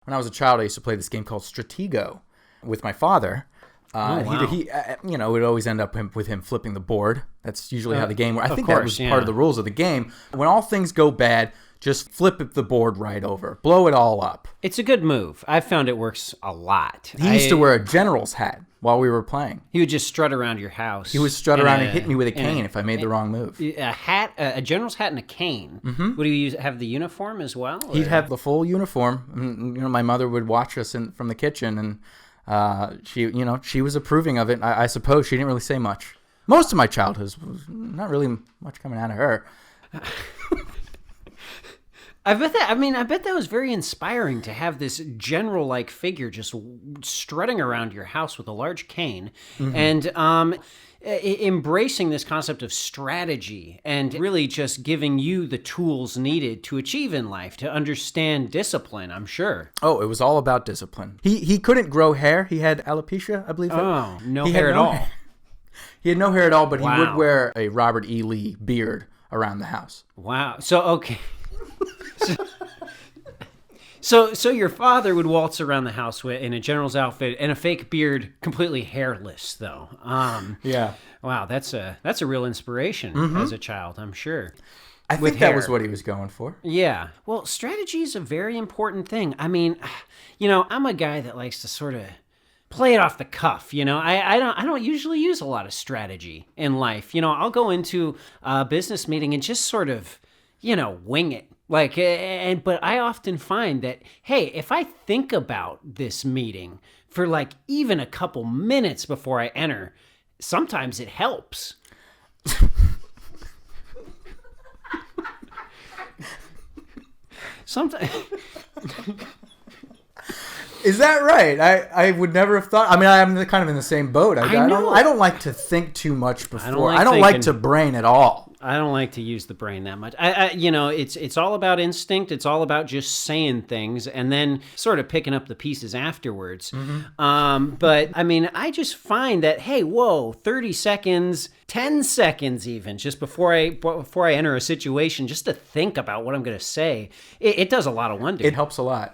When I was a child, I used to play this game called Stratego with my father. Wow. He it would always end up with him flipping the board. That's usually how the game works. I think that was yeah. part of the rules of the game. When all things go bad, just flip the board right over. Blow it all up. It's a good move. I've found it works a lot. He used to wear a general's hat while we were playing. He would just strut around your house. He would strut around and hit me with a cane if I made the wrong move. A general's hat and a cane. Mm-hmm. Would he have the uniform as well? He'd have the full uniform. My mother would watch us from the kitchen, and she was approving of it. I suppose she didn't really say much. Most of my childhood was not really much coming out of her. I bet that was very inspiring to have this general-like figure just strutting around your house with a large cane, and embracing this concept of strategy and really just giving you the tools needed to achieve in life, to understand discipline, I'm sure. Oh, it was all about discipline. He couldn't grow hair. He had alopecia, I believe. Oh, no hair at all. He had no hair at all, but Wow. he would wear a Robert E. Lee beard around the house. Wow. So, okay. So your father would waltz around the house in a general's outfit and a fake beard, completely hairless, though. Yeah. Wow, that's a real inspiration as a child, I'm sure. I think that was what he was going for. Yeah. Well, strategy is a very important thing. I mean, I'm a guy that likes to sort of play it off the cuff. I don't usually use a lot of strategy in life. I'll go into a business meeting and just sort of, wing it. But I often find that, hey, if I think about this meeting for even a couple minutes before I enter, sometimes it helps. Sometimes. Is that right? I would never have thought. I mean, I'm kind of in the same boat. I don't like to think too much before. I don't like to brain at all. I don't like to use the brain that much. It's all about instinct. It's all about just saying things and then sort of picking up the pieces afterwards. But I mean, I just find that, hey, 30 seconds, 10 seconds even, just before I enter a situation, just to think about what I'm going to say, it does a lot of wonders. It helps a lot.